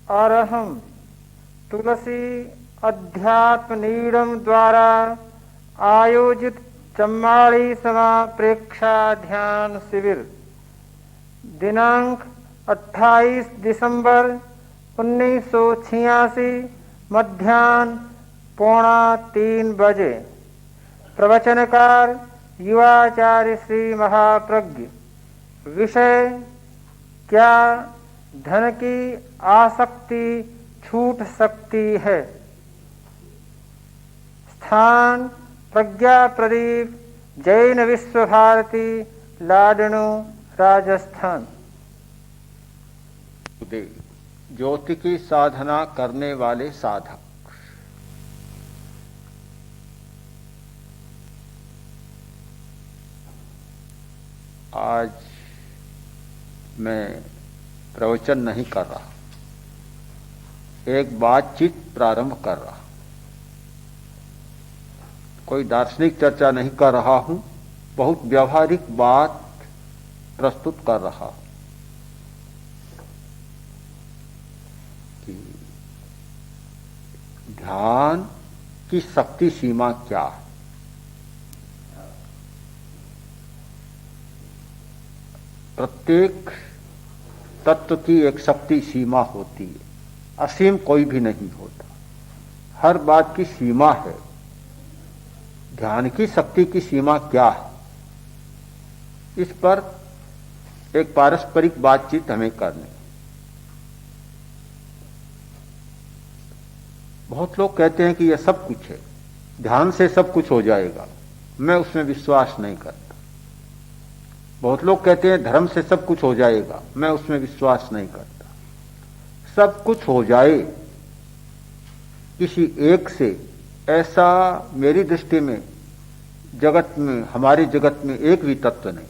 अरहम तुलसी अध्यात्म नीड़म द्वारा आयोजित चम्माड़ी समा प्रेक्षा ध्यान शिविर दिनांक 28 दिसंबर 1986 मध्याह्न 2:45 बजे। प्रवचनकार युवाचार्य श्री महाप्रज्ञ। विषय क्या धन की आसक्ति छूट सकती है। स्थान प्रज्ञा प्रदीप, जैन विश्व भारती, लाडनू, राजस्थान। ज्योति की साधना करने वाले साधक। आज मैं प्रवचन नहीं कर रहा, एक बातचीत प्रारंभ कर रहा। कोई दार्शनिक चर्चा नहीं कर रहा हूं, बहुत व्यावहारिक बात प्रस्तुत कर रहा हूं कि ध्यान की शक्ति सीमा क्या है। प्रत्येक तत्व की एक शक्ति सीमा होती है, असीम कोई भी नहीं होता, हर बात की सीमा है। ध्यान की शक्ति की सीमा क्या है, इस पर एक पारस्परिक बातचीत हमें करनी। बहुत लोग कहते हैं कि यह सब कुछ है, ध्यान से सब कुछ हो जाएगा, मैं उसमें विश्वास नहीं करता। बहुत लोग कहते हैं धर्म से सब कुछ हो जाएगा, मैं उसमें विश्वास नहीं करता। सब कुछ हो जाए किसी एक से, ऐसा मेरी दृष्टि में जगत में, हमारे जगत में एक भी तत्व नहीं।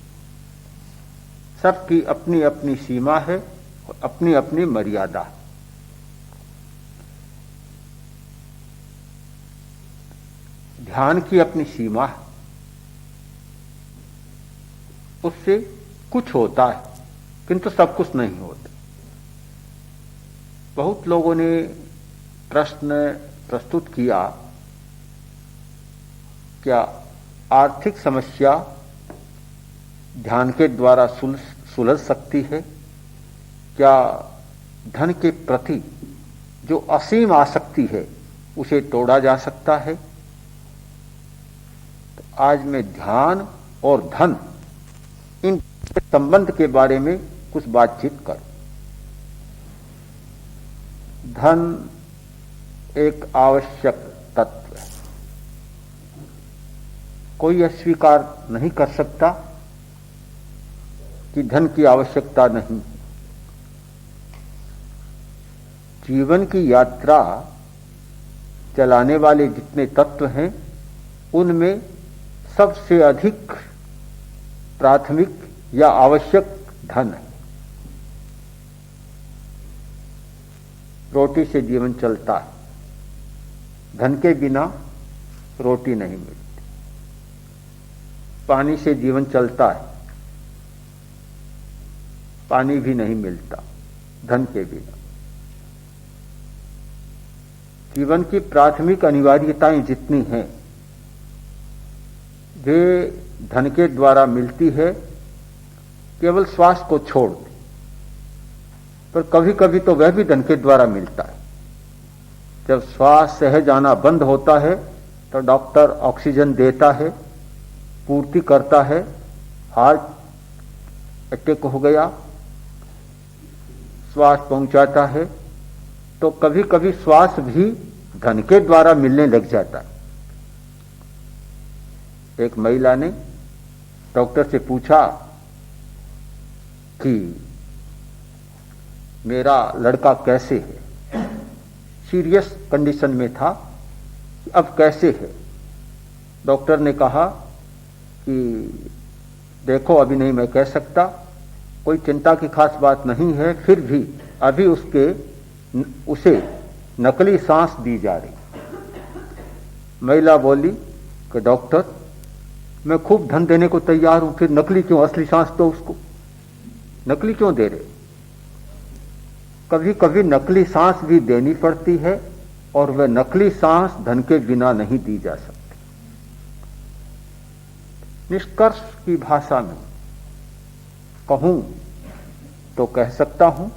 सबकी अपनी अपनी सीमा है और अपनी अपनी मर्यादा है। ध्यान की अपनी सीमा है, उससे कुछ होता है किंतु सब कुछ नहीं होता। बहुत लोगों ने प्रश्न प्रस्तुत किया, क्या आर्थिक समस्या ध्यान के द्वारा सुलझ सकती है? क्या धन के प्रति जो असीम आसक्ति है उसे तोड़ा जा सकता है? तो आज मैं ध्यान और धन, इन संबंध के बारे में कुछ बातचीत कर। धन एक आवश्यक तत्व है, कोई अस्वीकार नहीं कर सकता कि धन की आवश्यकता नहीं। जीवन की यात्रा चलाने वाले जितने तत्व हैं, उनमें सबसे अधिक प्राथमिक या आवश्यक धन है। रोटी से जीवन चलता है, धन के बिना रोटी नहीं मिलती। पानी से जीवन चलता है, पानी भी नहीं मिलता धन के बिना। जीवन की प्राथमिक अनिवार्यताएं जितनी हैं, वे धन के द्वारा मिलती है, केवल श्वास को छोड़। पर कभी कभी तो वह भी धन के द्वारा मिलता है। जब श्वास सहज आना बंद होता है तो डॉक्टर ऑक्सीजन देता है, पूर्ति करता है। हार्ट अटैक हो गया, श्वास पहुंचाता है, तो कभी कभी श्वास भी धन के द्वारा मिलने लग जाता है। एक महिला ने डॉक्टर से पूछा कि मेरा लड़का कैसे है, सीरियस कंडीशन में था, अब कैसे है। डॉक्टर ने कहा कि देखो अभी नहीं मैं कह सकता, कोई चिंता की खास बात नहीं है, फिर भी अभी उसे नकली सांस दी जा रही। महिला बोली कि डॉक्टर मैं खूब धन देने को तैयार हूं, फिर नकली क्यों, असली सांस तो उसको नकली क्यों दे रहे। कभी कभी नकली सांस भी देनी पड़ती है, और वह नकली सांस धन के बिना नहीं दी जा सकती। निष्कर्ष की भाषा में कहूं तो कह सकता हूं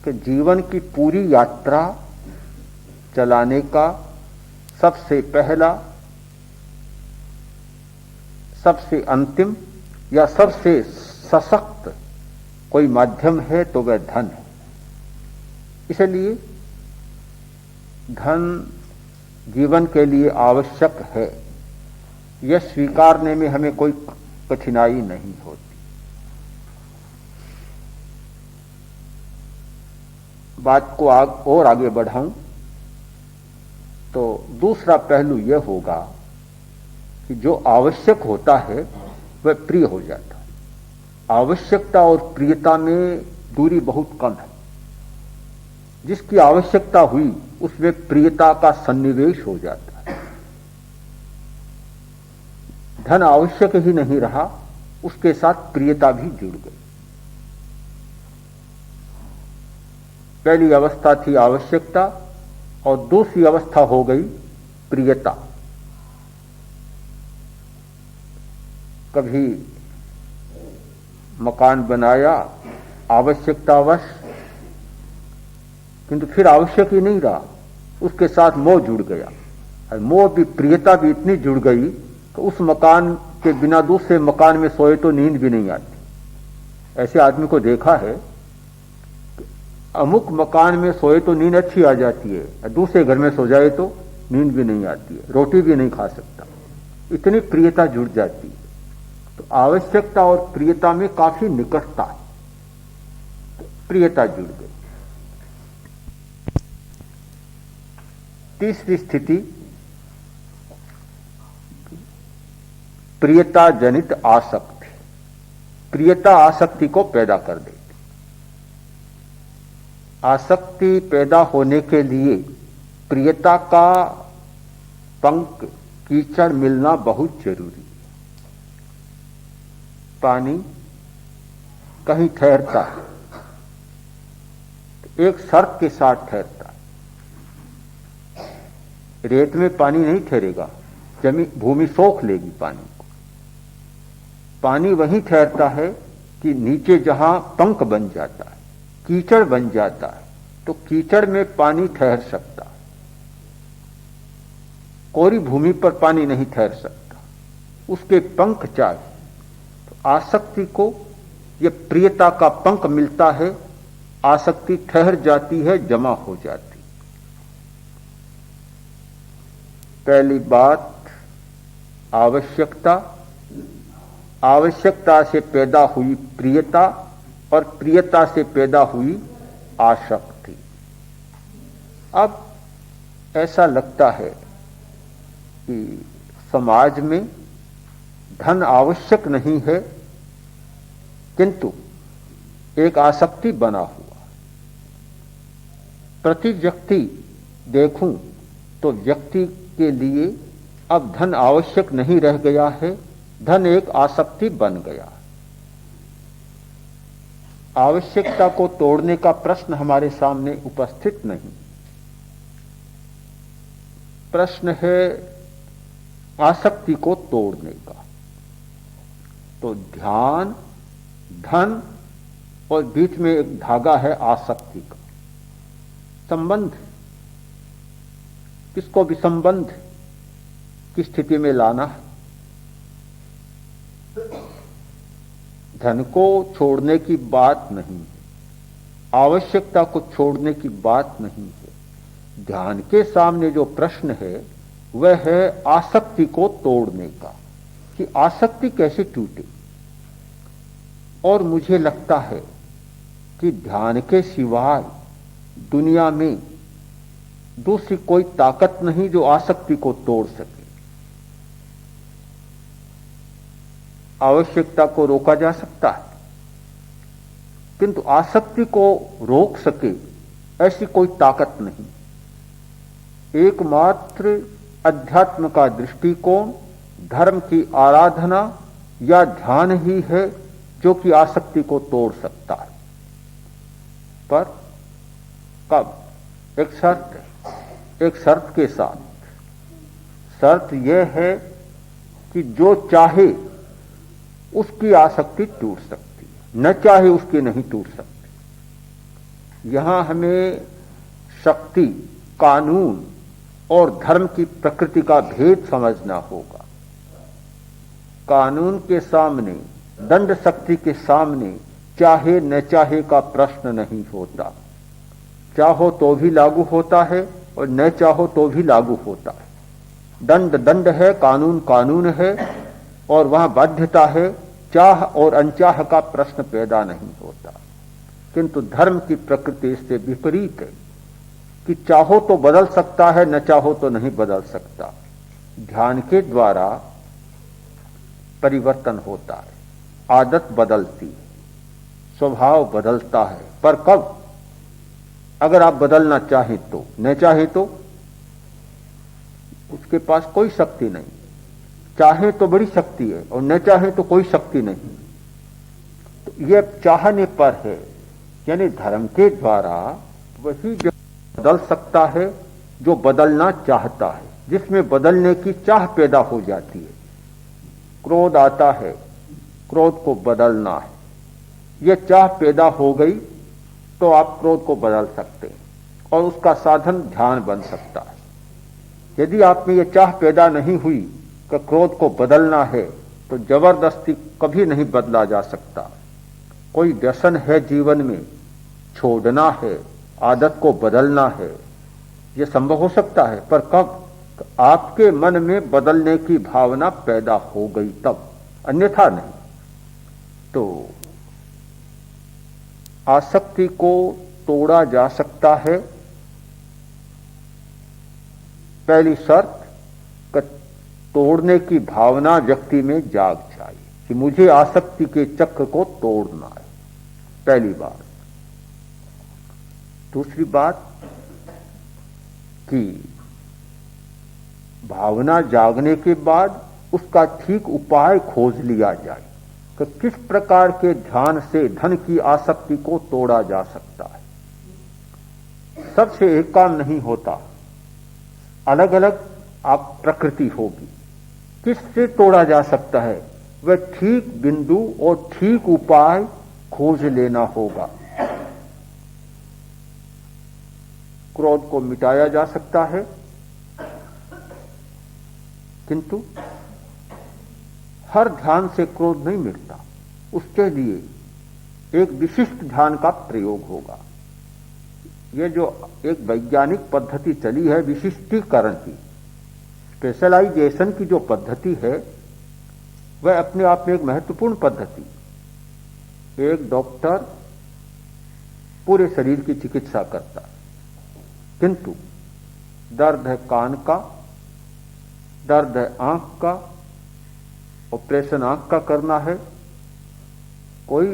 कि जीवन की पूरी यात्रा चलाने का सबसे पहला, सबसे अंतिम या सबसे सशक्त कोई माध्यम है तो वह धन है। इसलिए धन जीवन के लिए आवश्यक है, यह स्वीकारने में हमें कोई कठिनाई नहीं होती। बात को और आगे बढ़ाऊं तो दूसरा पहलू यह होगा कि जो आवश्यक होता है वह प्रिय हो जाता है। आवश्यकता और प्रियता में दूरी बहुत कम है। जिसकी आवश्यकता हुई उसमें प्रियता का सन्निवेश हो जाता है। धन आवश्यक ही नहीं रहा, उसके साथ प्रियता भी जुड़ गई। पहली अवस्था थी आवश्यकता और दूसरी अवस्था हो गई प्रियता। कभी मकान बनाया आवश्यकतावश, किंतु फिर आवश्यक ही नहीं रहा, उसके साथ मोह जुड़ गया। और मोह भी, प्रियता भी इतनी जुड़ गई कि उस मकान के बिना दूसरे मकान में सोए तो नींद भी नहीं आती। ऐसे आदमी को देखा है, अमुक मकान में सोए तो नींद अच्छी आ जाती है, और दूसरे घर में सो जाए तो नींद भी नहीं आती है, रोटी भी नहीं खा सकता, इतनी प्रियता जुड़ जाती है। तो आवश्यकता और प्रियता में काफी निकटता है, तो प्रियता जुड़ गई। तीसरी स्थिति प्रियता जनित आसक्ति। प्रियता आसक्ति को पैदा कर देती। आसक्ति पैदा होने के लिए प्रियता का पंख, कीचड़ मिलना बहुत जरूरी है। पानी कहीं ठहरता है, एक शर्त के साथ ठहरता है। रेत में पानी नहीं ठहरेगा, भूमि सोख लेगी पानी को। पानी वहीं ठहरता है कि नीचे जहां पंख बन जाता है, कीचड़ बन जाता है, तो कीचड़ में पानी ठहर सकता है। कोरी भूमि पर पानी नहीं ठहर सकता, उसके पंख चाहिए। तो आसक्ति को यह प्रियता का पंख मिलता है, आसक्ति ठहर जाती है, जमा हो जाती। पहली बात आवश्यकता, आवश्यकता से पैदा हुई प्रियता, और प्रियता से पैदा हुई आसक्ति। अब ऐसा लगता है कि समाज में धन आवश्यक नहीं है, किंतु एक आसक्ति बना हुआ। प्रति व्यक्ति देखूं तो व्यक्ति के लिए अब धन आवश्यक नहीं रह गया है, धन एक आसक्ति बन गया। आवश्यकता को तोड़ने का प्रश्न हमारे सामने उपस्थित नहीं। प्रश्न है आसक्ति को तोड़ने का। तो ध्यान, धन और बीच में एक धागा है आसक्ति का। संबंध, किसको भी संबंध की स्थिति में लाना है। धन को छोड़ने की बात नहीं है, आवश्यकता को छोड़ने की बात नहीं है। ध्यान के सामने जो प्रश्न है वह है आसक्ति को तोड़ने का, कि आसक्ति कैसे टूटे। और मुझे लगता है कि ध्यान के सिवाय दुनिया में दूसरी कोई ताकत नहीं जो आसक्ति को तोड़ सके। आवश्यकता को रोका जा सकता है, किंतु आसक्ति को रोक सके ऐसी कोई ताकत नहीं। एकमात्र अध्यात्म का दृष्टिकोण धर्म की आराधना या ध्यान ही है जो कि आसक्ति को तोड़ सकता है। पर कब? एक शर्त के साथ। शर्त यह है कि जो चाहे उसकी आसक्ति टूट सकती है, न चाहे उसकी नहीं टूट सकती। यहां हमें शक्ति, कानून और धर्म की प्रकृति का भेद समझना होगा। कानून के सामने, दंड शक्ति के सामने चाहे न चाहे का प्रश्न नहीं होता। चाहो तो भी लागू होता है और न चाहो तो भी लागू होता है। दंड दंड है, कानून कानून है, और वहां बाध्यता है। चाह और अनचाह का प्रश्न पैदा नहीं होता। किंतु धर्म की प्रकृति इससे विपरीत है कि चाहो तो बदल सकता है, न चाहो तो नहीं बदल सकता। ध्यान के द्वारा परिवर्तन होता है, आदत बदलती है, स्वभाव बदलता है। पर कब? अगर आप बदलना चाहें तो। न चाहे तो उसके पास कोई शक्ति नहीं। चाहे तो बड़ी शक्ति है और न चाहे तो कोई शक्ति नहीं। तो यह चाहने पर है, यानी धर्म के द्वारा वही बदल सकता है जो बदलना चाहता है, जिसमें बदलने की चाह पैदा हो जाती है। क्रोध आता है, क्रोध को बदलना है, यह चाह पैदा हो गई तो आप क्रोध को बदल सकते हैं और उसका साधन ध्यान बन सकता है। यदि आप में यह चाह पैदा नहीं हुई कि क्रोध को बदलना है, तो जबरदस्ती कभी नहीं बदला जा सकता। कोई व्यसन है जीवन में, छोड़ना है, आदत को बदलना है, यह संभव हो सकता है। पर कब? आपके मन में बदलने की भावना पैदा हो गई तब, अन्यथा नहीं। तो आसक्ति को तोड़ा जा सकता है। पहली शर्त कि तोड़ने की भावना व्यक्ति में जाग जाए कि मुझे आसक्ति के चक्र को तोड़ना है, पहली बात। दूसरी बात कि भावना जागने के बाद उसका ठीक उपाय खोज लिया जाए कि किस प्रकार के ध्यान से धन की आसक्ति को तोड़ा जा सकता है। सबसे एक काम नहीं होता, अलग अलग आप प्रकृति होगी। किससे तोड़ा जा सकता है, वह ठीक बिंदु और ठीक उपाय खोज लेना होगा। क्रोध को मिटाया जा सकता है, किंतु हर ध्यान से क्रोध नहीं मिटता। उसके लिए एक विशिष्ट ध्यान का प्रयोग होगा। यह जो एक वैज्ञानिक पद्धति चली है विशिष्टीकरण की, स्पेशलाइजेशन की जो पद्धति है, वह अपने आप में एक महत्वपूर्ण पद्धति। एक डॉक्टर पूरे शरीर की चिकित्सा करता है, किंतु दर्द है कान का, दर्द है आंख का, ऑपरेशन आंख का करना है। कोई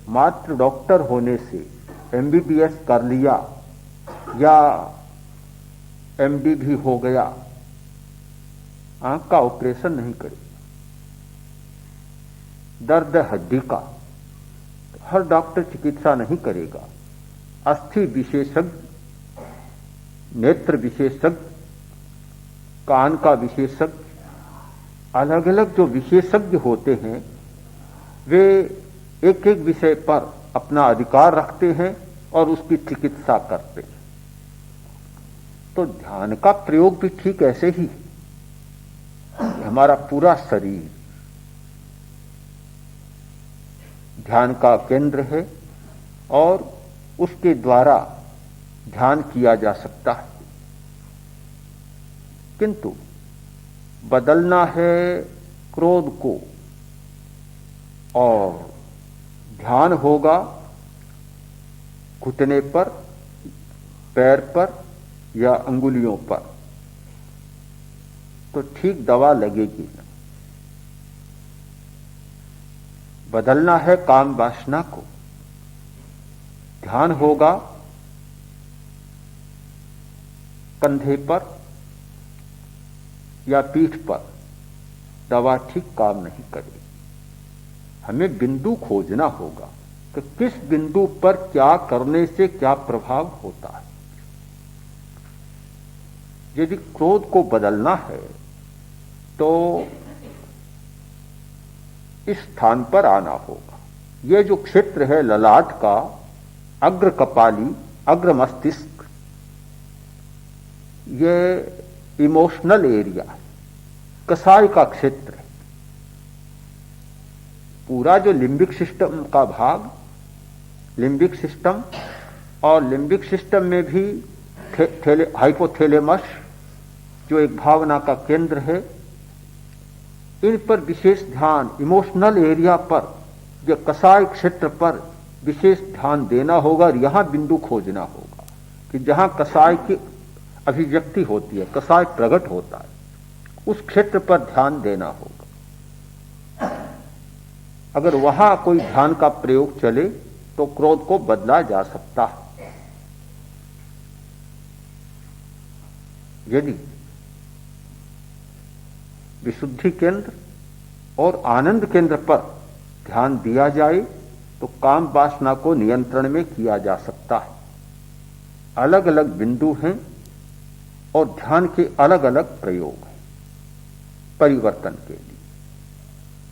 मात्र डॉक्टर होने से एमबीबीएस कर लिया या एमडी भी हो गया, आंख का ऑपरेशन नहीं करेगा। दर्द हड्डी का, हर डॉक्टर चिकित्सा नहीं करेगा। अस्थि विशेषज्ञ, नेत्र विशेषज्ञ, कान का विशेषज्ञ, अलग अलग जो विशेषज्ञ होते हैं, वे एक एक विषय पर अपना अधिकार रखते हैं और उसकी चिकित्सा करते हैं। तो ध्यान का प्रयोग भी ठीक ऐसे ही। हमारा पूरा शरीर ध्यान का केंद्र है और उसके द्वारा ध्यान किया जा सकता है। किंतु बदलना है क्रोध को, और ध्यान होगा घुटने पर, पैर पर या अंगुलियों पर, तो ठीक दवा लगेगी ना। बदलना है काम वासना को, ध्यान होगा कंधे पर या पीठ पर, दवा ठीक काम नहीं करेगी। हमें बिंदु खोजना होगा कि किस बिंदु पर क्या करने से क्या प्रभाव होता है। यदि क्रोध को बदलना है तो इस स्थान पर आना होगा। यह जो क्षेत्र है ललाट का, अग्र कपाली, अग्र मस्तिष्क, यह इमोशनल एरिया है, कसाय का क्षेत्र है। पूरा जो लिम्बिक सिस्टम का भाग, लिम्बिक सिस्टम, और लिम्बिक सिस्टम में भी हाइपोथैलेमस जो एक भावना का केंद्र है, इन पर विशेष ध्यान, इमोशनल एरिया पर, जो कसाय क्षेत्र पर विशेष ध्यान देना होगा और यहां बिंदु खोजना होगा कि जहां कसाय की अभिव्यक्ति होती है, कसाय प्रकट होता है, उस क्षेत्र पर ध्यान देना होगा। अगर वहां कोई ध्यान का प्रयोग चले तो क्रोध को बदला जा सकता है। यदि विशुद्धि केंद्र और आनंद केंद्र पर ध्यान दिया जाए तो काम वासना को नियंत्रण में किया जा सकता है। अलग अलग बिंदु हैं और ध्यान के अलग अलग प्रयोग हैं परिवर्तन के लिए।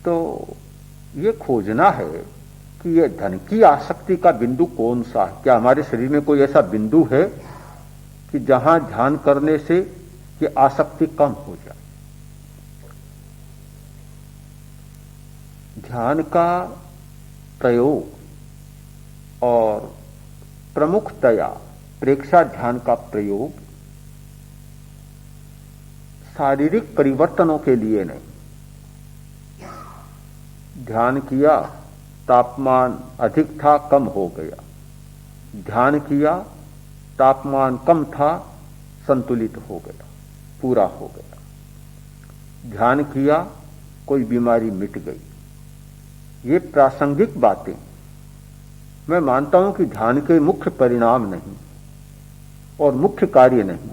तो ये खोजना है कि ये धन की आसक्ति का बिंदु कौन सा है। क्या हमारे शरीर में कोई ऐसा बिंदु है कि जहां ध्यान करने से ये आसक्ति कम हो जाए। ध्यान का प्रयोग और प्रमुखतया प्रेक्षा ध्यान का प्रयोग शारीरिक परिवर्तनों के लिए नहीं। ध्यान किया, तापमान अधिक था, कम हो गया। ध्यान किया, तापमान कम था, संतुलित हो गया, पूरा हो गया। ध्यान किया, कोई बीमारी मिट गई। ये प्रासंगिक बातें मैं मानता हूं कि ध्यान के मुख्य परिणाम नहीं और मुख्य कार्य नहीं।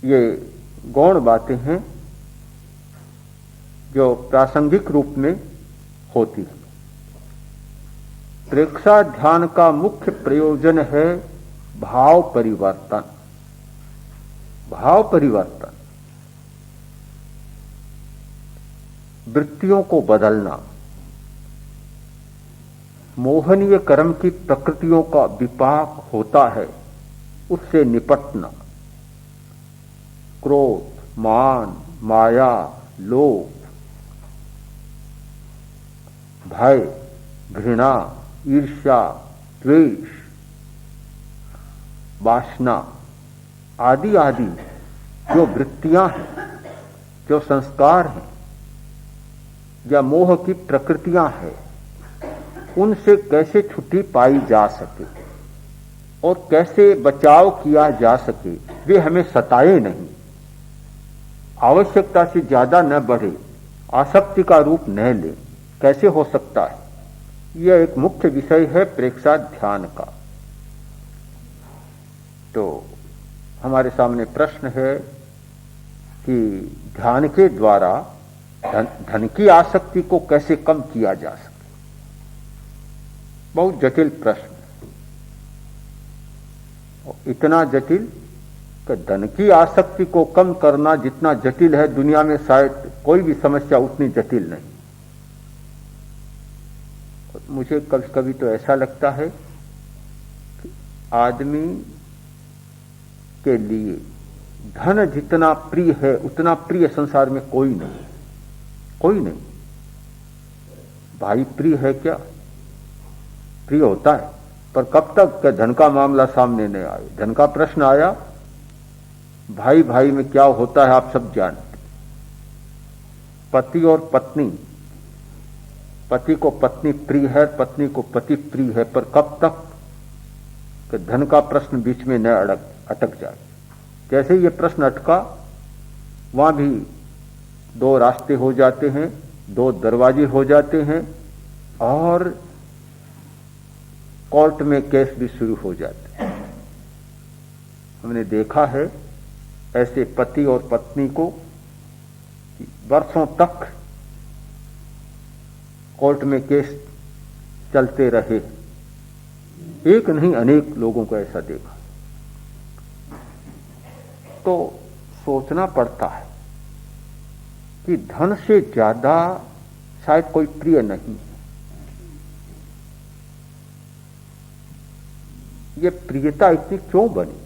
ये गौण बातें हैं जो प्रासंगिक रूप में होती है। प्रेक्षा ध्यान का मुख्य प्रयोजन है भाव परिवर्तन। भाव परिवर्तन, वृत्तियों को बदलना, मोहनीय कर्म की प्रकृतियों का विपाक होता है, उससे निपटना। क्रोध, मान, माया, लोभ, भय, घृणा, ईर्ष्या, द्वेष, वासना आदि आदि जो वृत्तियां हैं, जो संस्कार हैं या मोह की प्रकृतियां हैं, उनसे कैसे छुट्टी पाई जा सके और कैसे बचाव किया जा सके, वे हमें सताए नहीं, आवश्यकता से ज्यादा न बढ़े, आसक्ति का रूप न ले, कैसे हो सकता है। यह एक मुख्य विषय है प्रेक्षा ध्यान का। तो हमारे सामने प्रश्न है कि ध्यान के द्वारा धन की आसक्ति को कैसे कम किया जा सके। बहुत जटिल प्रश्न, इतना जटिल कि धन की आसक्ति को कम करना जितना जटिल है, दुनिया में शायद कोई भी समस्या उतनी जटिल नहीं। मुझे कभी कभी तो ऐसा लगता है कि आदमी के लिए धन जितना प्रिय है उतना प्रिय संसार में कोई नहीं, कोई नहीं। भाई प्रिय है क्या? प्रिय होता है, पर कब तक कि धन का मामला सामने नहीं आए। धन का प्रश्न आया, भाई भाई में क्या होता है आप सब जानते। पति और पत्नी, पति को पत्नी प्रिय है, पत्नी को पति प्रिय है, पर कब तक कि धन का प्रश्न बीच में न अटक जाए। जैसे ये प्रश्न अटका, वहां भी दो रास्ते हो जाते हैं, दो दरवाजे हो जाते हैं और कोर्ट में केस भी शुरू हो जाते हैं। हमने देखा है ऐसे पति और पत्नी को वर्षों तक कोर्ट में केस चलते रहे, एक नहीं अनेक लोगों को ऐसा देखा। तो सोचना पड़ता है कि धन से ज्यादा शायद कोई प्रिय नहीं है। ये प्रियता इतनी क्यों बनी?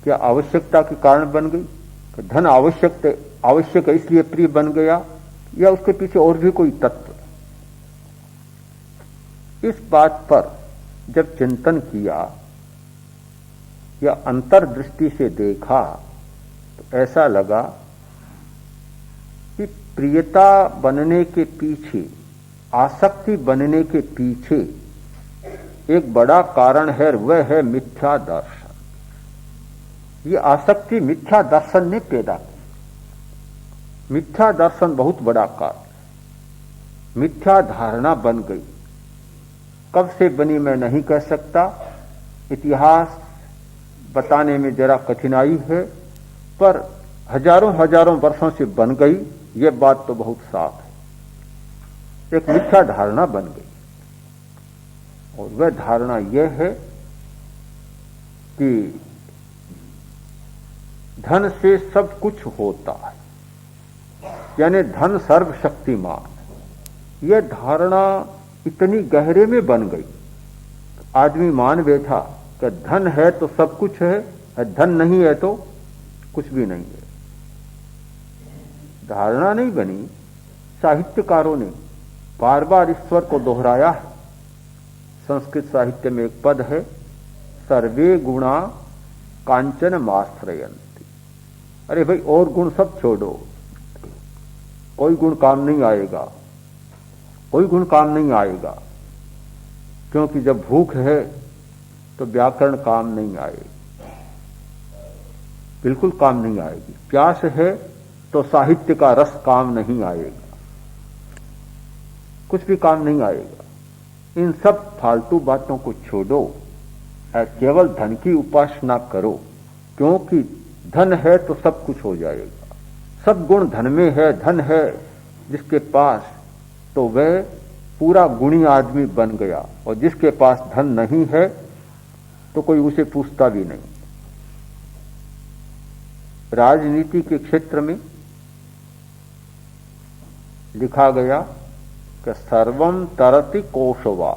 क्या आवश्यकता के कारण बन गई? धन आवश्यक है इसलिए प्रिय बन गया, या उसके पीछे और भी कोई तत्व? इस बात पर जब चिंतन किया या अंतर्दृष्टि से देखा तो ऐसा लगा कि प्रियता बनने के पीछे, आसक्ति बनने के पीछे एक बड़ा कारण है, वह है मिथ्या दर्शन। ये आसक्ति मिथ्या दर्शन ने पैदा की। मिथ्या दर्शन बहुत बड़ा कारण, मिथ्या धारणा बन गई। कब से बनी मैं नहीं कह सकता, इतिहास बताने में जरा कठिनाई है, पर हजारों हजारों वर्षों से बन गई, यह बात तो बहुत साफ है। एक मिथ्या धारणा बन गई, और वह धारणा यह है कि धन से सब कुछ होता है, यानी धन सर्वशक्तिमान। यह धारणा इतनी गहरे में बन गई, आदमी मान बैठा कि धन है तो सब कुछ है, धन नहीं है तो कुछ भी नहीं है। धारणा नहीं बनी, साहित्यकारों ने बार बार ईश्वर को दोहराया है। संस्कृत साहित्य में एक पद है, सर्वे गुणा कांचन माश्रयन्ति। अरे भाई, और गुण सब छोड़ो, कोई गुण काम नहीं आएगा, कोई गुण काम नहीं आएगा, क्योंकि जब भूख है तो व्याकरण काम नहीं आएगी, बिल्कुल काम नहीं आएगी। प्यास है तो साहित्य का रस काम नहीं आएगा, कुछ भी काम नहीं आएगा। इन सब फालतू बातों को छोड़ो, केवल धन की उपासना करो, क्योंकि धन है तो सब कुछ हो जाएगा। सब गुण धन में है, धन है जिसके पास तो वह पूरा गुणी आदमी बन गया, और जिसके पास धन नहीं है तो कोई उसे पूछता भी नहीं। राजनीति के क्षेत्र में लिखा गया कि सर्वम तरति कोशवा,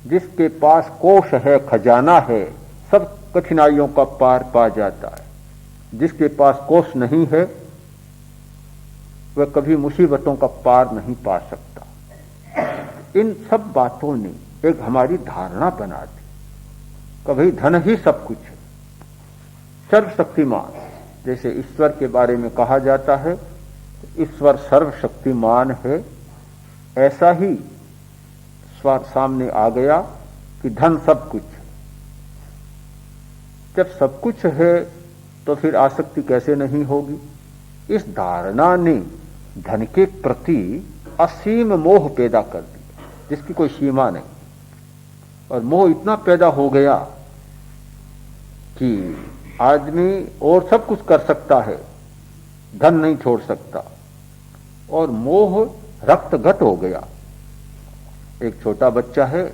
जिसके पास कोश है, खजाना है, सब कठिनाइयों का पार पा जाता है। जिसके पास कोश नहीं है वह कभी मुसीबतों का पार नहीं पा सकता। इन सब बातों ने एक हमारी धारणा बना दी कि भाई धन ही सब कुछ है, सर्वशक्तिमान। जैसे ईश्वर के बारे में कहा जाता है ईश्वर सर्वशक्तिमान है, ऐसा ही सामने आ गया कि धन सब कुछ है। जब सब कुछ है तो फिर आसक्ति कैसे नहीं होगी? इस धारणा ने धन के प्रति असीम मोह पैदा कर दिया, जिसकी कोई सीमा नहीं। और मोह इतना पैदा हो गया कि आदमी और सब कुछ कर सकता है, धन नहीं छोड़ सकता, और मोह रक्तगत हो गया। एक छोटा बच्चा है,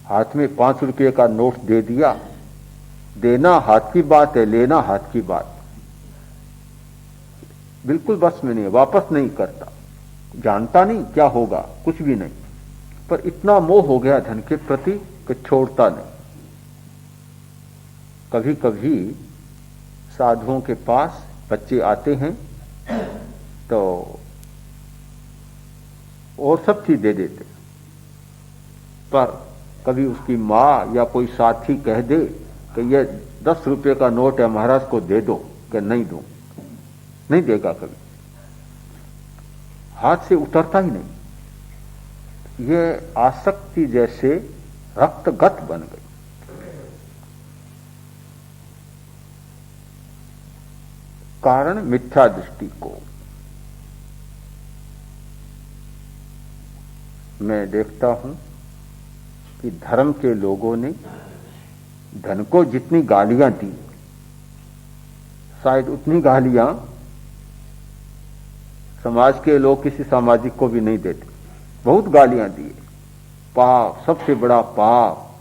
हाथ में 5 रुपये का नोट दे दिया, देना हाथ की बात है, लेना हाथ की बात, बिल्कुल बस में नहीं, वापस नहीं करता, जानता नहीं क्या होगा, कुछ भी नहीं, पर इतना मोह हो गया धन के प्रति कि छोड़ता नहीं। कभी कभी साधुओं के पास बच्चे आते हैं तो और सब चीज दे देते, पर कभी उसकी माँ या कोई साथी कह दे कि ये 10 रुपये का नोट है, महाराज को दे दो, कि नहीं दूं, नहीं देगा, कभी हाथ से उतरता ही नहीं। ये आसक्ति जैसे रक्तगत बन गई। कारण मिथ्या दृष्टि को। मैं देखता हूं कि धर्म के लोगों ने धन को जितनी गालियां दी, शायद उतनी गालियां समाज के लोग किसी सामाजिक को भी नहीं देते, बहुत गालियां दिए। पाप, सबसे बड़ा पाप,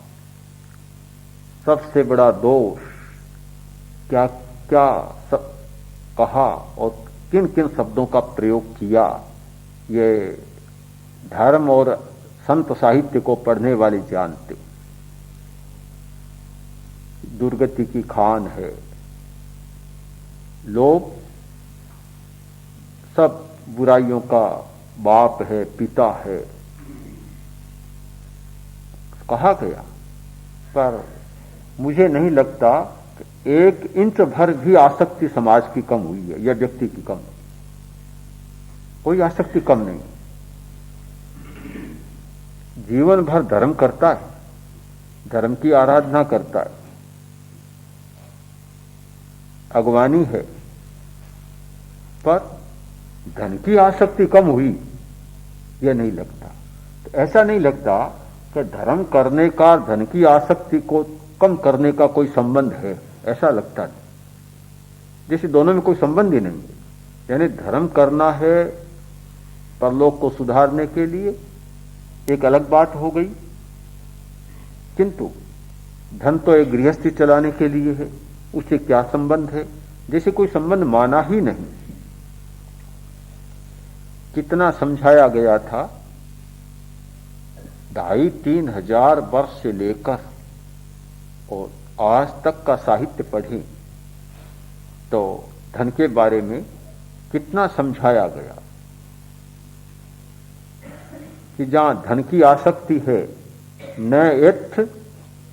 सबसे बड़ा दोष, क्या क्या सब कहा और किन किन शब्दों का प्रयोग किया, ये धर्म और संत साहित्य को पढ़ने वाले जानते। दुर्गति की खान है, लोग सब बुराइयों का बाप है, पिता है, कहा गया। पर मुझे नहीं लगता कि 1 इंच भर भी आसक्ति समाज की कम हुई है या व्यक्ति की कम। कोई आसक्ति कम नहीं। जीवन भर धर्म करता है, धर्म की आराधना करता है, अगवानी है, पर धन की आसक्ति कम हुई यह नहीं लगता। तो ऐसा नहीं लगता कि धर्म करने का धन की आसक्ति को कम करने का कोई संबंध है, ऐसा लगता नहीं। जैसे दोनों में कोई संबंध ही नहीं है। यानी धर्म करना है परलोक को सुधारने के लिए, एक अलग बात हो गई, किंतु धन तो एक गृहस्थी चलाने के लिए है, उससे क्या संबंध है? जैसे कोई संबंध माना ही नहीं। कितना समझाया गया था, 2,500-3 हजार वर्ष से लेकर और आज तक का साहित्य पढ़ें तो धन के बारे में कितना समझाया गया कि जहां धन की आसक्ति है, न यथ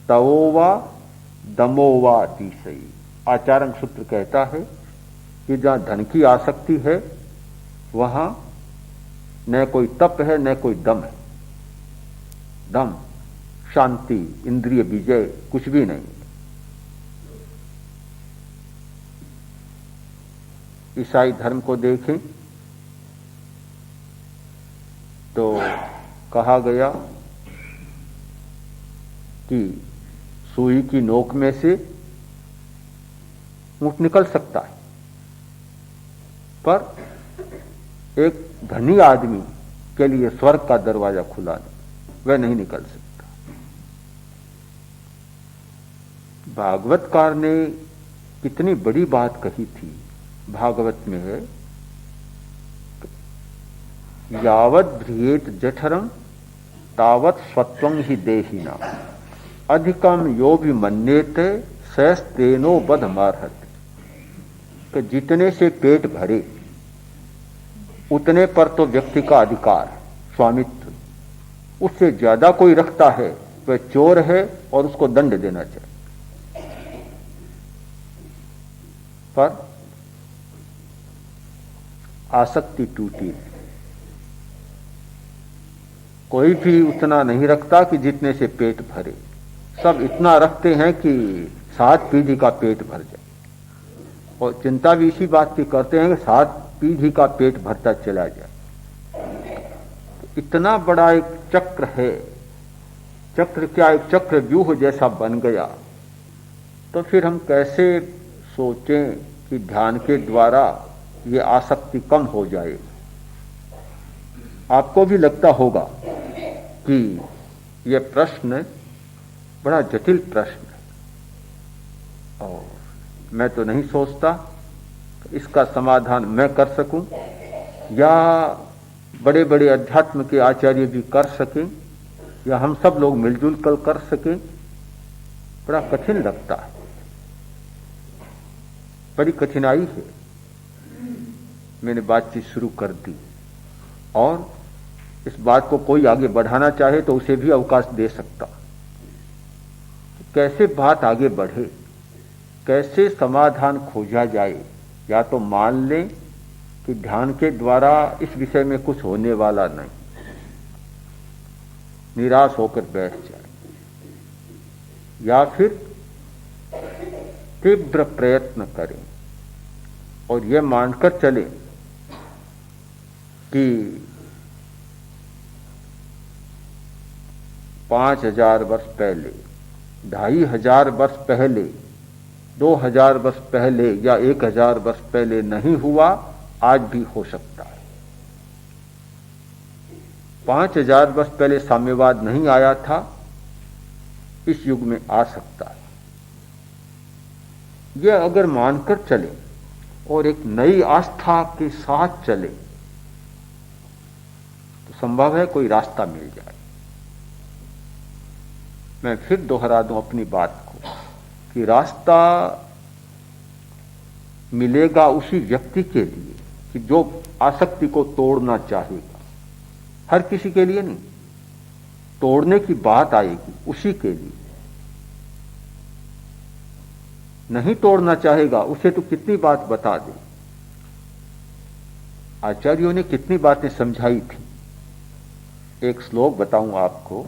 तवोवा दमोवा तीसई। आचार्य सूत्र कहता है कि जहां धन की आसक्ति है वहां न कोई तप है न कोई दम है। दम, शांति, इंद्रिय विजय कुछ भी नहीं। ईसाई धर्म को देखें तो कहा गया कि सुई की नोक में से ऊंट निकल सकता है, पर एक धनी आदमी के लिए स्वर्ग का दरवाजा खुला नहीं, वह नहीं निकल सकता। भागवतकार ने कितनी बड़ी बात कही थी। भागवत में है, यावत भ्रियेत जठरम तावत स्वत्वं ही देहिना अधिकम यो भी मन्येते सैस्तेनो बधमार्हत। कि जितने से पेट भरे उतने पर तो व्यक्ति का अधिकार, स्वामित्व, उससे ज्यादा कोई रखता है वह चोर है और उसको दंड देना चाहिए। पर आसक्ति टूटी, कोई भी उतना नहीं रखता कि जितने से पेट भरे। सब इतना रखते हैं कि 7 पीढ़ी का पेट भर जाए, और चिंता भी इसी बात की करते हैं कि 7 पीढ़ी का पेट भरता चला जाए। इतना बड़ा एक चक्र है, चक्र क्या, एक चक्र व्यूह जैसा बन गया। तो फिर हम कैसे सोचें कि ध्यान के द्वारा ये आसक्ति कम हो जाए। आपको भी लगता होगा कि यह प्रश्न बड़ा जटिल प्रश्न है और मैं तो नहीं सोचता इसका समाधान मैं कर सकूं या बड़े बड़े अध्यात्म के आचार्य भी कर सकें या हम सब लोग मिलजुल कर सकें। बड़ा कठिन लगता है, बड़ी कठिनाई है। मैंने बातचीत शुरू कर दी और इस बात को कोई आगे बढ़ाना चाहे तो उसे भी अवकाश दे सकता। कैसे बात आगे बढ़े, कैसे समाधान खोजा जाए। या तो मान लें कि ध्यान के द्वारा इस विषय में कुछ होने वाला नहीं, निराश होकर बैठ जाए, या फिर तीव्र प्रयत्न करें और यह मानकर चलें कि 5,000 वर्ष पहले, 2,500 वर्ष पहले, 2,000 वर्ष पहले या 1,000 वर्ष पहले नहीं हुआ, आज भी हो सकता है। 5000 वर्ष पहले साम्यवाद नहीं आया था, इस युग में आ सकता है। यह अगर मानकर चले और एक नई आस्था के साथ चले तो संभव है कोई रास्ता मिल जाए। मैं फिर दोहरा दूं अपनी बात को कि रास्ता मिलेगा उसी व्यक्ति के लिए कि जो आसक्ति को तोड़ना चाहेगा। हर किसी के लिए नहीं, तोड़ने की बात आएगी उसी के लिए। नहीं तोड़ना चाहेगा उसे तो कितनी बात बता दे। आचार्यों ने कितनी बातें समझाई थी। एक श्लोक बताऊं आपको,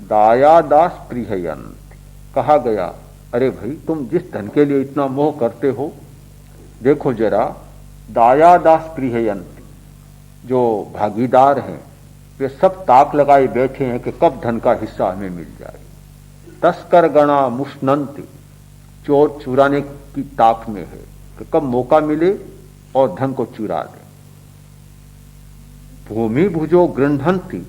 दायादास प्रिययन्ति। कहा गया, अरे भाई तुम जिस धन के लिए इतना मोह करते हो, देखो जरा, दायादास प्रिययन्ति, जो भागीदार हैं वे सब ताक लगाए बैठे हैं कि कब धन का हिस्सा हमें मिल जाए। तस्कर गणा मुष्णन्ति, चोर चुराने की ताक में है कि कब मौका मिले और धन को चुरा दे। भूमि भुजो गृह्णन्ति,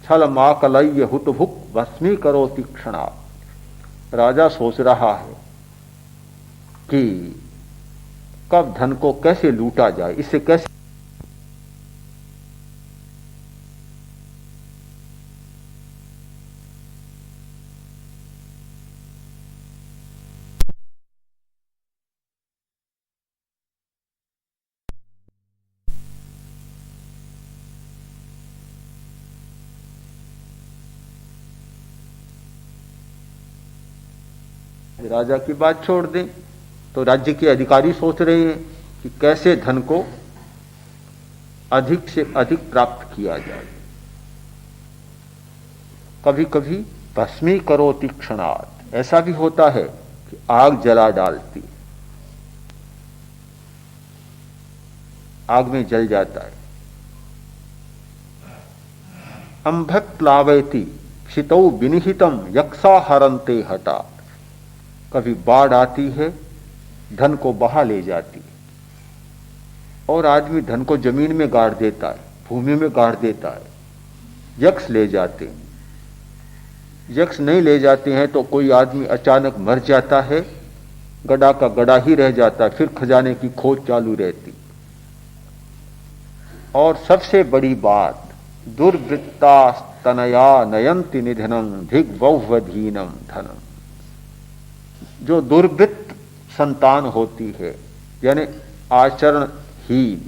छल माकलय्य हुतभुक भस्मी करो तीक्षणा। राजा सोच रहा है कि कब धन को कैसे लूटा जाए, इससे कैसे राजा की बात छोड़ दें तो राज्य के अधिकारी सोच रहे हैं कि कैसे धन को अधिक से अधिक प्राप्त किया जाए। कभी कभी भस्मी करो तीक्षणात्, ऐसा भी होता है कि आग जला डालती, आग में जल जाता है। अंभक प्लावयति क्षितौ विनिहितम यक्षा हरन्ते हटा। कभी बाढ़ आती है, धन को बहा ले जाती है और आदमी धन को जमीन में गाड़ देता है, भूमि में गाड़ देता है। यक्ष ले जाते हैं। यक्ष नहीं ले जाते हैं तो कोई आदमी अचानक मर जाता है, गड़ा का गड़ा ही रह जाता है, फिर खजाने की खोज चालू रहती। और सबसे बड़ी बात, दुर्वृत्ता तनया नयंति निधनम धिग्वधीनम धनम। जो दुर्वृत्त संतान होती है, यानी आचरणहीन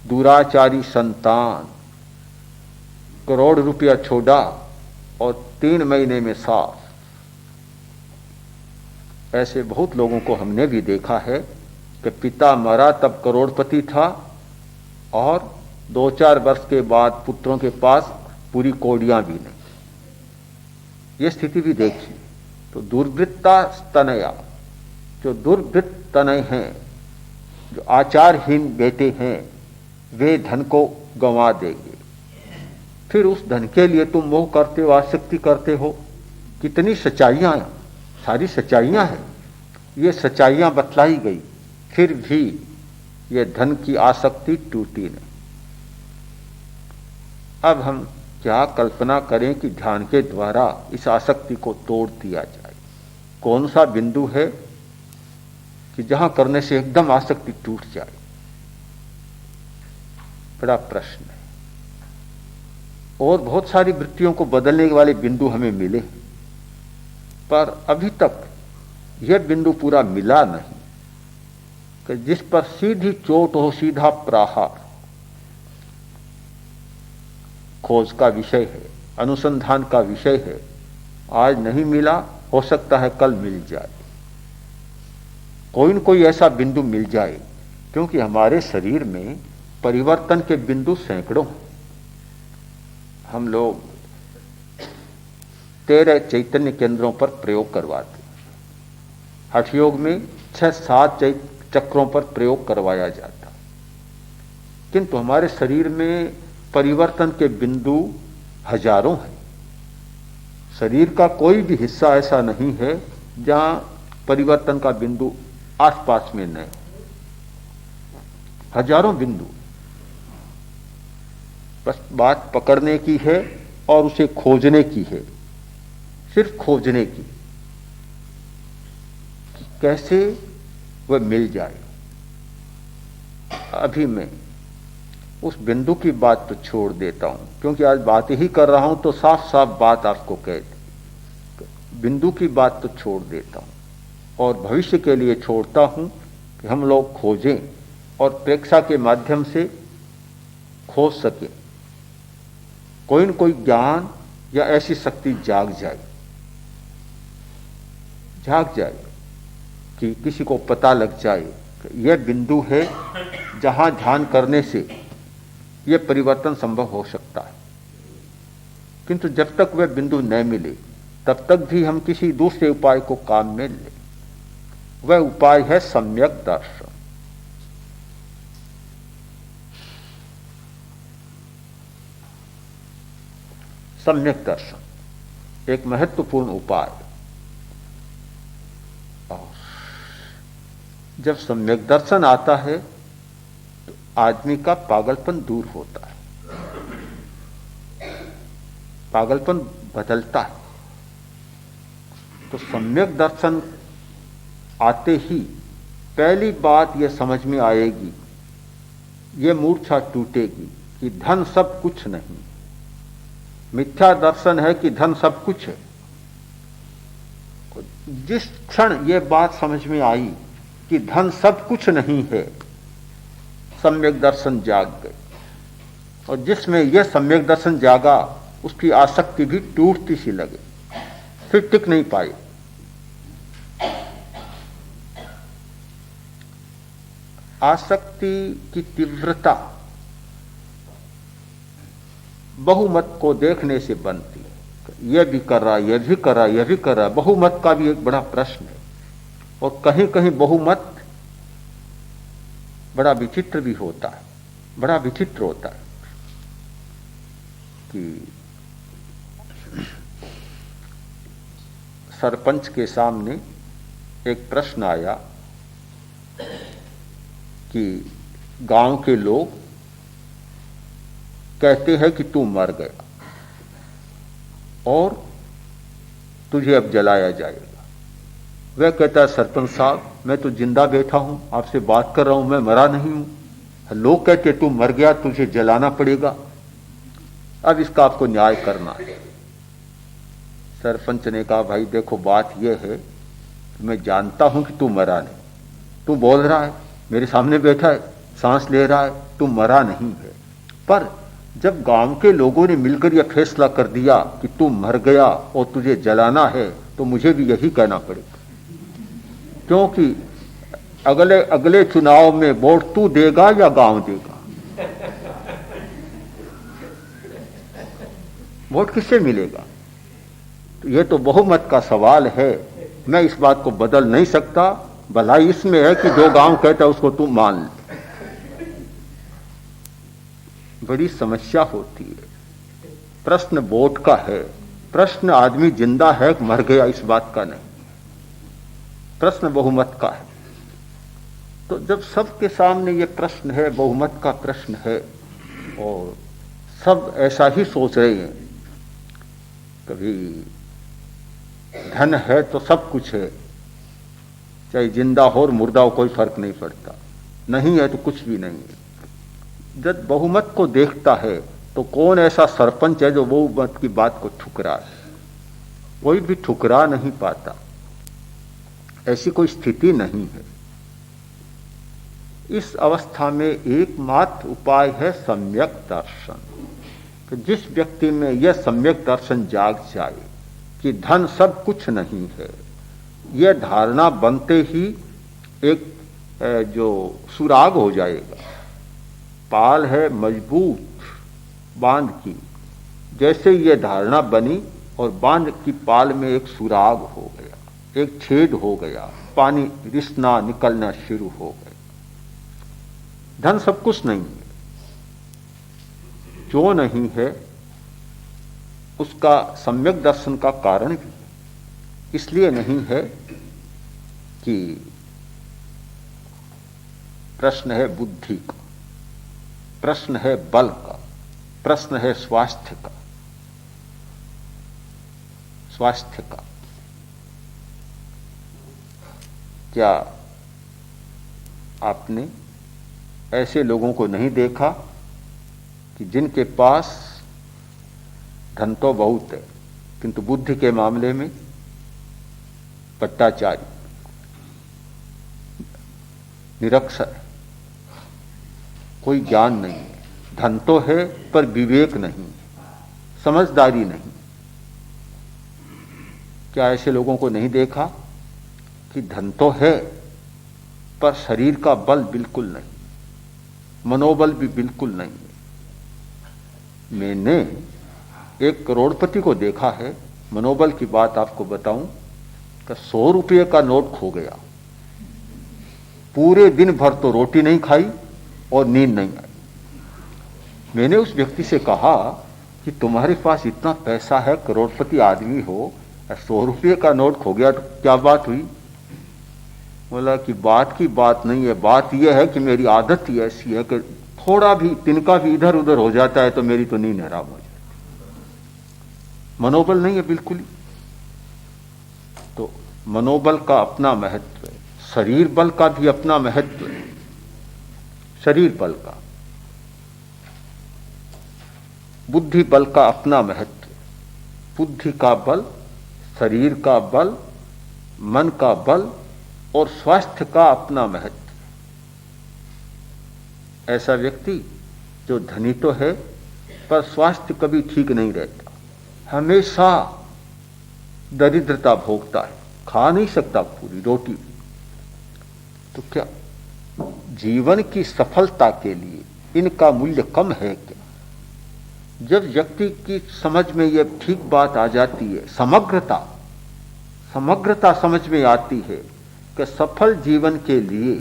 दुराचारी संतान, करोड़ रुपया छोड़ा और 3 महीने में साफ। ऐसे बहुत लोगों को हमने भी देखा है कि पिता मरा तब करोड़पति था और 2-4 वर्ष के बाद पुत्रों के पास पूरी कौड़ियां भी नहीं। ये स्थिति भी देखी। तो दुर्वृत्ता स्तनया, जो दुर्वृत्त तनय हैं, जो आचारहीन बेटे हैं, वे धन को गंवा देंगे। फिर उस धन के लिए तुम मोह करते हो, आसक्ति करते हो। कितनी सच्चाइयां हैं, सारी सच्चाइयां हैं, ये सच्चाइयां बतलाई गई, फिर भी ये धन की आसक्ति टूटी नहीं। अब हम क्या कल्पना करें कि ध्यान के द्वारा इस आसक्ति को तोड़ दिया जाए। कौन सा बिंदु है कि जहां करने से एकदम आसक्ति टूट जाए? बड़ा प्रश्न है। और बहुत सारी वृत्तियों को बदलने वाले बिंदु हमें मिले, पर अभी तक यह बिंदु पूरा मिला नहीं कि जिस पर सीधी चोट हो, सीधा प्रहार। खोज का विषय है, अनुसंधान का विषय है। आज नहीं मिला, हो सकता है कल मिल जाए। कोई न कोई ऐसा बिंदु मिल जाए, क्योंकि हमारे शरीर में परिवर्तन के बिंदु सैकड़ों हैं। हम लोग 13 चैतन्य केंद्रों पर प्रयोग करवाते हैं। हठ योग में 6-7 चक्रों पर प्रयोग करवाया जाता, किंतु हमारे शरीर में परिवर्तन के बिंदु हजारों हैं। शरीर का कोई भी हिस्सा ऐसा नहीं है जहां परिवर्तन का बिंदु आसपास में नहीं। हजारों बिंदु। बस बात पकड़ने की है और उसे खोजने की है, सिर्फ खोजने की कि कैसे वह मिल जाए। अभी मैं उस बिंदु की बात तो छोड़ देता हूं, क्योंकि आज बात ही कर रहा हूं तो साफ साफ बात आपको कह दी। बिंदु की बात तो छोड़ देता हूं और भविष्य के लिए छोड़ता हूं कि हम लोग खोजें और प्रेक्षा के माध्यम से खोज सके, कोई न कोई ज्ञान या ऐसी शक्ति जाग जाए कि किसी को पता लग जाए कि यह बिंदु है जहां ध्यान करने से यह परिवर्तन संभव हो सकता है। किंतु जब तक वह बिंदु न मिले तब तक भी हम किसी दूसरे उपाय को काम में लें। वह उपाय है सम्यक दर्शन। सम्यक दर्शन एक महत्वपूर्ण उपाय। जब सम्यक दर्शन आता है तो आदमी का पागलपन दूर होता है, पागलपन बदलता है। तो सम्यक दर्शन आते ही पहली बात यह समझ में आएगी, यह मूर्छा टूटेगी कि धन सब कुछ नहीं। मिथ्या दर्शन है कि धन सब कुछ है। जिस क्षण यह बात समझ में आई कि धन सब कुछ नहीं है, सम्यक दर्शन जाग गए। और जिसमें यह सम्यक दर्शन जागा उसकी आसक्ति भी टूटती सी लगे, फिर टिक नहीं पाए। आसक्ति की तीव्रता बहुमत को देखने से बनती है। यह भी कर रहा, यह भी कर रहा, यह भी कर रहा। बहुमत का भी एक बड़ा प्रश्न है और कहीं कहीं बहुमत बड़ा विचित्र भी होता है। बड़ा विचित्र होता है कि सरपंच के सामने एक प्रश्न आया कि गांव के लोग कहते हैं कि तू मर गया और तुझे अब जलाया जाएगा। वह कहता है सरपंच साहब मैं तो जिंदा बैठा हूं, आपसे बात कर रहा हूं, मैं मरा नहीं हूं। लोग कहते तू मर गया, तुझे जलाना पड़ेगा, अब इसका आपको न्याय करना है। सरपंच ने कहा भाई देखो बात यह है कि मैं जानता हूं कि तू मरा नहीं, तू बोल रहा है, मेरे सामने बैठा है, सांस ले रहा है, तू मरा नहीं है। पर जब गांव के लोगों ने मिलकर यह फैसला कर दिया कि तू मर गया और तुझे जलाना है तो मुझे भी यही कहना पड़ेगा, क्योंकि अगले अगले चुनाव में वोट तू देगा या गांव देगा? वोट किससे मिलेगा? तो यह तो बहुमत का सवाल है। मैं इस बात को बदल नहीं सकता। भलाई इसमें है कि जो गांव कहता है उसको तू मान ले। बड़ी समस्या होती है। प्रश्न वोट का है, प्रश्न आदमी जिंदा है कि मर गया इस बात का नहीं, प्रश्न बहुमत का है। तो जब सबके सामने ये प्रश्न है, बहुमत का प्रश्न है और सब ऐसा ही सोच रहे हैं, कभी धन है तो सब कुछ है, चाहे जिंदा हो और मुर्दा हो कोई फर्क नहीं पड़ता, नहीं है तो कुछ भी नहीं है। जब बहुमत को देखता है तो कौन ऐसा सरपंच है जो बहुमत की बात को ठुकरा है? कोई भी ठुकरा नहीं पाता, ऐसी कोई स्थिति नहीं है। इस अवस्था में एकमात्र उपाय है सम्यक दर्शन। कि जिस व्यक्ति में यह सम्यक दर्शन जाग जाए कि धन सब कुछ नहीं है, यह धारणा बनते ही एक जो सुराग हो जाएगा। पाल है मजबूत बांध की, जैसे यह धारणा बनी और बांध की पाल में एक सुराग हो गया, एक छेद हो गया, पानी रिसना निकलना शुरू हो गया। धन सब कुछ नहीं है, जो नहीं है उसका सम्यक दर्शन का कारण भी इसलिए नहीं है कि प्रश्न है बुद्धि का, प्रश्न है बल का, प्रश्न है स्वास्थ्य का। स्वास्थ्य का क्या आपने ऐसे लोगों को नहीं देखा कि जिनके पास धन तो बहुत है किंतु बुद्धि के मामले में पट्टाचारी, निरक्षर, कोई ज्ञान नहीं है, धन तो है पर विवेक नहीं, समझदारी नहीं। क्या ऐसे लोगों को नहीं देखा कि धन तो है पर शरीर का बल बिल्कुल नहीं, मनोबल भी बिल्कुल नहीं है। मैंने एक करोड़पति को देखा है, मनोबल की बात आपको बताऊं कि 100 रुपये का नोट खो गया, पूरे दिन भर तो रोटी नहीं खाई और नींद नहीं आई। मैंने उस व्यक्ति से कहा कि तुम्हारे पास इतना पैसा है, करोड़पति आदमी हो, 100 रुपये का नोट खो गया तो क्या बात हुई? बोला कि बात की बात नहीं है, बात यह है कि मेरी आदत ही ऐसी है कि थोड़ा भी तिनका भी इधर उधर हो जाता है तो मेरी तो नींद हराम हो जाती। मनोबल नहीं है बिल्कुल ही। तो मनोबल का अपना महत्व है, शरीर बल का भी अपना महत्व है। शरीर बल का, बुद्धि बल का अपना महत्व है। बुद्धि का बल, शरीर का बल, मन का बल और स्वास्थ्य का अपना महत्व। ऐसा व्यक्ति जो धनी तो है पर स्वास्थ्य कभी ठीक नहीं रहता, हमेशा दरिद्रता भोगता है, खा नहीं सकता पूरी रोटी। तो क्या जीवन की सफलता के लिए इनका मूल्य कम है क्या? जब व्यक्ति की समझ में यह ठीक बात आ जाती है, समग्रता समझ में आती है कि सफल जीवन के लिए,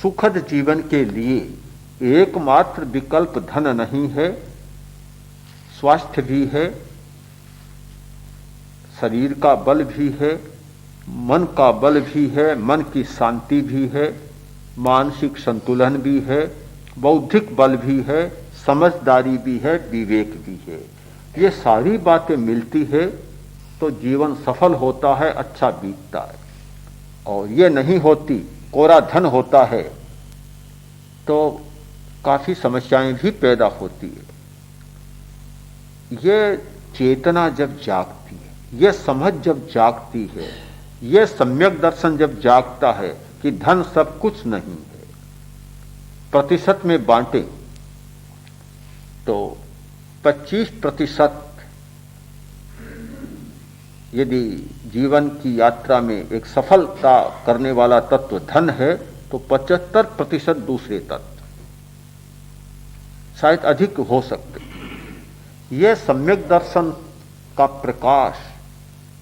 सुखद जीवन के लिए एकमात्र विकल्प धन नहीं है, स्वास्थ्य भी है, शरीर का बल भी है, मन का बल भी है, मन की शांति भी है, मानसिक संतुलन भी है, बौद्धिक बल भी है, समझदारी भी है, विवेक भी है। ये सारी बातें मिलती है तो जीवन सफल होता है, अच्छा बीतता है। और ये नहीं होती, कोरा धन होता है तो काफी समस्याएं भी पैदा होती है। ये चेतना जब जागती है, ये समझ जब जागती है, ये सम्यक दर्शन जब जागता है कि धन सब कुछ नहीं है, प्रतिशत में बांटे तो 25% यदि जीवन की यात्रा में एक सफलता करने वाला तत्व धन है तो 75% दूसरे तत्व, शायद अधिक हो सकते। यह सम्यक दर्शन का प्रकाश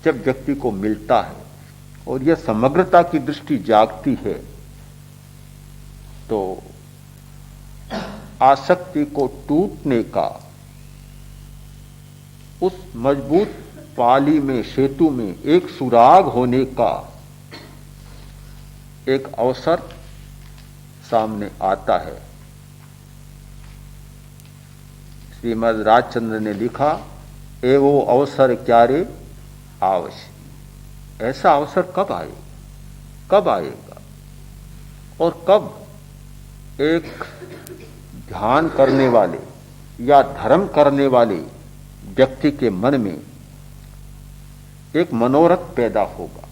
जब व्यक्ति को मिलता है और यह समग्रता की दृष्टि जागती है तो आसक्ति को टूटने का, उस मजबूत पाली में, सेतु में एक सुराग होने का एक अवसर सामने आता है। श्रीमद् राजचंद्र ने लिखा, ए वो अवसर क्या रे आवश्य। ऐसा अवसर कब आएगा, कब आएगा और कब एक ध्यान करने वाले या धर्म करने वाले व्यक्ति के मन में एक मनोरथ पैदा होगा,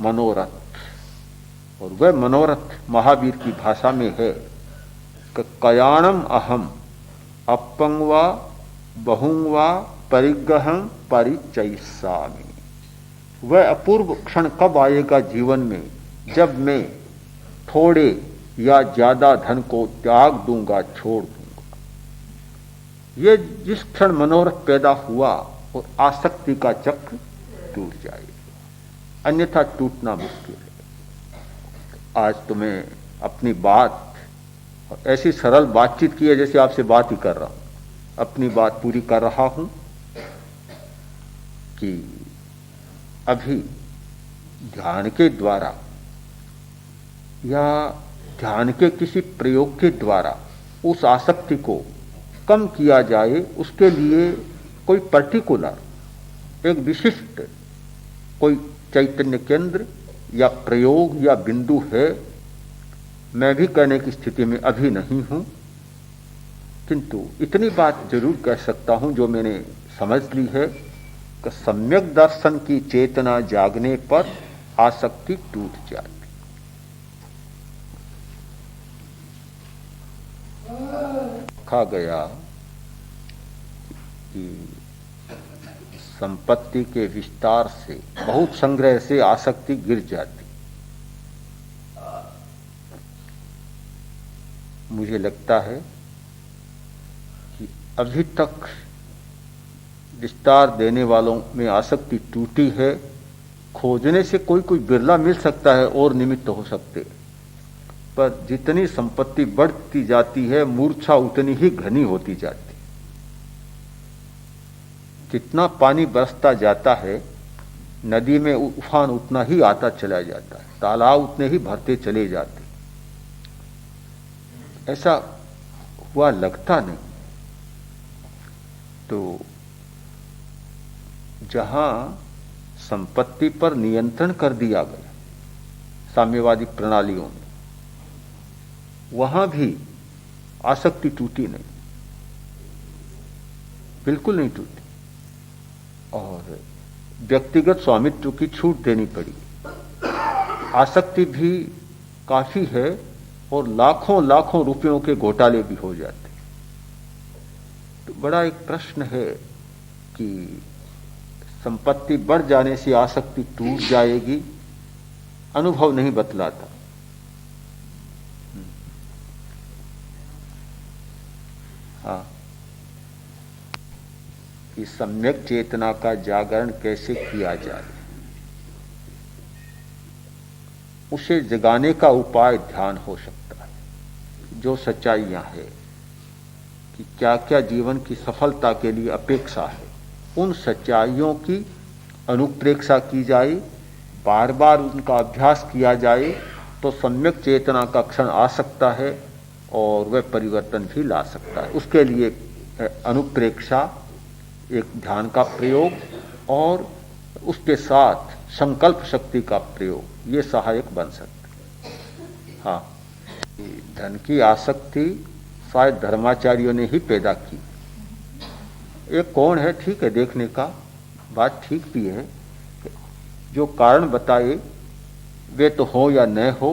मनोरथ। और वह मनोरथ महावीर की भाषा में है कि कयाणम अहम अपंगवा बहुंगवा परिग्रहम परिचयिष्यामि। वह अपूर्व क्षण कब आएगा जीवन में जब मैं थोड़े या ज्यादा धन को त्याग दूंगा, छोड़ दूंगा। ये जिस क्षण मनोरथ पैदा हुआ और आसक्ति का चक्र टूट जाएगा, अन्यथा टूटना मुश्किल है। आज तो मैं अपनी बात ऐसी सरल बातचीत की है जैसे आपसे बात ही कर रहा हूं, अपनी बात पूरी कर रहा हूं कि अभी ध्यान के द्वारा या ध्यान के किसी प्रयोग के द्वारा उस आसक्ति को कम किया जाए, उसके लिए कोई पर्टिकुलर एक विशिष्ट कोई चैतन्य केंद्र या प्रयोग या बिंदु है, मैं भी कहने की स्थिति में अभी नहीं हूं, किंतु इतनी बात जरूर कह सकता हूं जो मैंने समझ ली है कि सम्यक दर्शन की चेतना जागने पर आसक्ति टूट जाती। कहा गया कि संपत्ति के विस्तार से, बहुत संग्रह से आसक्ति गिर जाती। मुझे लगता है कि अभी तक विस्तार देने वालों में आसक्ति टूटी है। खोजने से कोई कोई बिरला मिल सकता है और निमित्त हो सकते, पर जितनी संपत्ति बढ़ती जाती है मूर्छा उतनी ही घनी होती जाती। जितना पानी बरसता जाता है नदी में उफान उतना ही आता चला जाता है, तालाब उतने ही भरते चले जाते। ऐसा हुआ लगता नहीं। तो जहां संपत्ति पर नियंत्रण कर दिया गया साम्यवादी प्रणालियों में, वहां भी आसक्ति टूटी नहीं, बिल्कुल नहीं टूटी, और व्यक्तिगत स्वामित्व की छूट देनी पड़ी। आसक्ति भी काफी है और लाखों लाखों रुपयों के घोटाले भी हो जाते। तो बड़ा एक प्रश्न है कि संपत्ति बढ़ जाने से आसक्ति टूट जाएगी, अनुभव नहीं बतलाता। हाँ, कि सम्यक चेतना का जागरण कैसे किया जाए, उसे जगाने का उपाय ध्यान हो सकता है। जो सच्चाइयां हैं कि क्या क्या जीवन की सफलता के लिए अपेक्षा है, उन सच्चाइयों की अनुप्रेक्षा की जाए, बार बार उनका अभ्यास किया जाए, तो सम्यक चेतना का क्षण आ सकता है और वह परिवर्तन भी ला सकता है। उसके लिए अनुप्रेक्षा, एक ध्यान का प्रयोग और उसके साथ संकल्प शक्ति का प्रयोग, ये सहायक बन सकते हैं। हाँ, धन की आसक्ति शायद धर्माचार्यों ने ही पैदा की। एक कौन है, ठीक है, देखने का बात ठीक भी है, जो कारण बताए वे तो हो या न हो,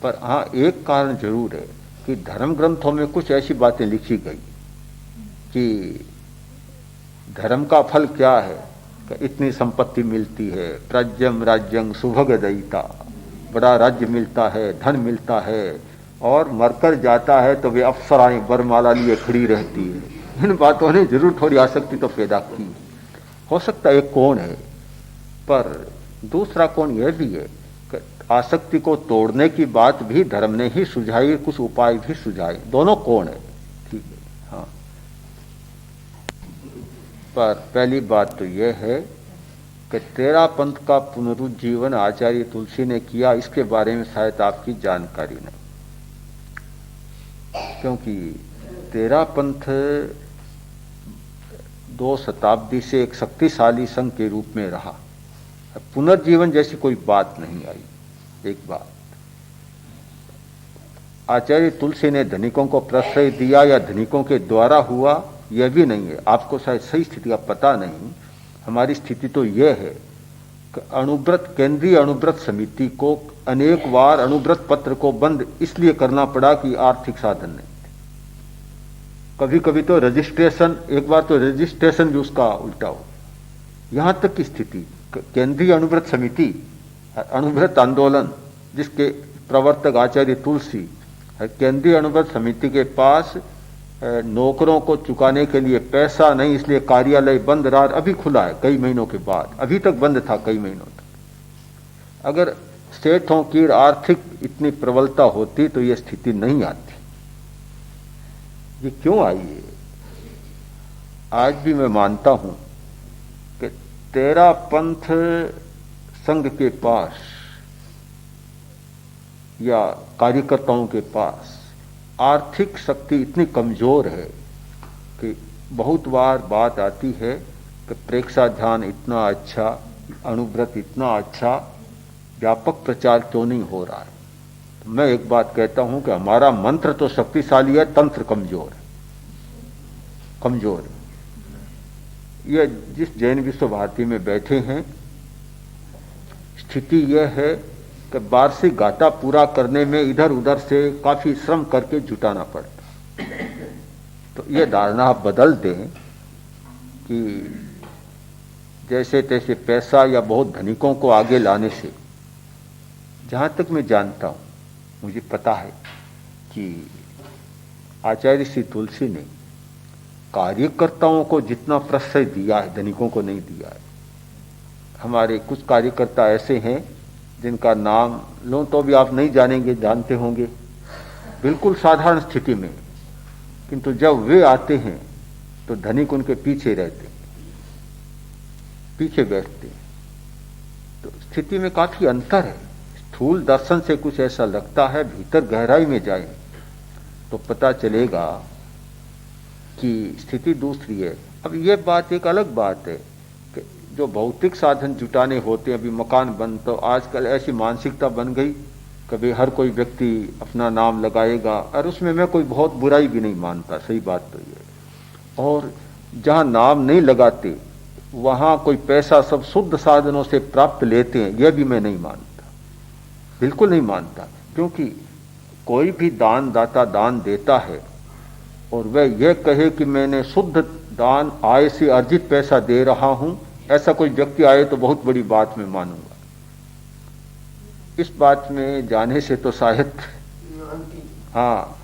पर हाँ एक कारण जरूर है कि धर्म ग्रंथों में कुछ ऐसी बातें लिखी गई कि धर्म का फल क्या है, कि इतनी संपत्ति मिलती है, प्रज्यम राज्यं सुभग दयिता, बड़ा राज्य मिलता है, धन मिलता है, और मरकर जाता है तो वे अप्सराएं बरमाला लिए खड़ी रहती है। इन बातों ने जरूर थोड़ी आसक्ति तो पैदा की। हो सकता है एक कौन है, पर दूसरा कौन यह भी है कि आसक्ति को तोड़ने की बात भी धर्म ने ही सुझाई, कुछ उपाय भी सुझाए। दोनों कौन है, ठीक है। हाँ, पर पहली बात तो यह है कि तेरा पंथ का पुनरुज्जीवन आचार्य तुलसी ने किया, इसके बारे में शायद आपकी जानकारी नहीं, क्योंकि तेरा पंथ 2 शताब्दी से एक शक्तिशाली संघ के रूप में रहा। पुनर्जीवन जैसी कोई बात नहीं आई। एक बात, आचार्य तुलसी ने धनिकों को प्रश्रय दिया या धनिकों के द्वारा हुआ, यह भी नहीं है। आपको शायद सही स्थिति का पता नहीं। हमारी स्थिति तो यह है कि अणुव्रत, केंद्रीय अणुव्रत समिति को अनेक बार अणुव्रत पत्र को बंद इसलिए करना पड़ा कि आर्थिक साधन नहीं। कभी कभी तो रजिस्ट्रेशन, एक बार तो रजिस्ट्रेशन भी उसका उल्टा हो। यहां तक की स्थिति, केंद्रीय अणुव्रत समिति, अणुव्रत आंदोलन जिसके प्रवर्तक आचार्य तुलसी, केंद्रीय अणुव्रत समिति के पास नौकरों को चुकाने के लिए पैसा नहीं, इसलिए कार्यालय बंद रहा। अभी खुला है कई महीनों के बाद, अभी तक बंद था कई महीनों तक। अगर सेठों की आर्थिक इतनी प्रबलता होती तो यह स्थिति नहीं आती। ये क्यों आई है? आज भी मैं मानता हूं कि तेरा पंथ संघ के पास या कार्यकर्ताओं के पास आर्थिक शक्ति इतनी कमजोर है कि बहुत बार बात आती है कि प्रेक्षा ध्यान इतना अच्छा, अणुव्रत इतना अच्छा, व्यापक प्रचार क्यों नहीं हो रहा है। तो मैं एक बात कहता हूं कि हमारा मंत्र तो शक्तिशाली है, तंत्र कमजोर है, कमजोर है। ये जिस जैन विश्व भारती में बैठे हैं, स्थिति यह है कि वार्षिक घाटा पूरा करने में इधर उधर से काफी श्रम करके जुटाना पड़ता। तो ये धारणा आप बदल दें कि जैसे तैसे पैसा या बहुत धनिकों को आगे लाने से, जहां तक मैं जानता हूं, मुझे पता है कि आचार्य श्री तुलसी ने कार्यकर्ताओं को जितना प्रश्रय दिया है, धनिकों को नहीं दिया है। हमारे कुछ कार्यकर्ता ऐसे हैं जिनका नाम लो तो भी आप नहीं जानेंगे, जानते होंगे, बिल्कुल साधारण स्थिति में, किंतु जब वे आते हैं तो धनिक उनके पीछे रहते, पीछे बैठते। तो स्थिति में काफी अंतर है। स्थूल दर्शन से कुछ ऐसा लगता है, भीतर गहराई में जाए तो पता चलेगा कि स्थिति दूसरी है। अब यह बात एक अलग बात है कि जो भौतिक साधन जुटाने होते हैं, अभी मकान बन, तो आजकल ऐसी मानसिकता बन गई, कभी हर कोई व्यक्ति अपना नाम लगाएगा, और उसमें मैं कोई बहुत बुराई भी नहीं मानता, सही बात तो ये। और जहां नाम नहीं लगाते वहां कोई पैसा सब शुद्ध साधनों से प्राप्त लेते हैं, यह भी मैं नहीं मानता, बिल्कुल नहीं मानता। क्योंकि कोई भी दान दाता दान देता है और वह यह कहे कि मैंने शुद्ध दान आय से अर्जित पैसा दे रहा हूं, ऐसा कोई व्यक्ति आए तो बहुत बड़ी बात मैं मानूंगा। इस बात में जाने से तो शायद हाँ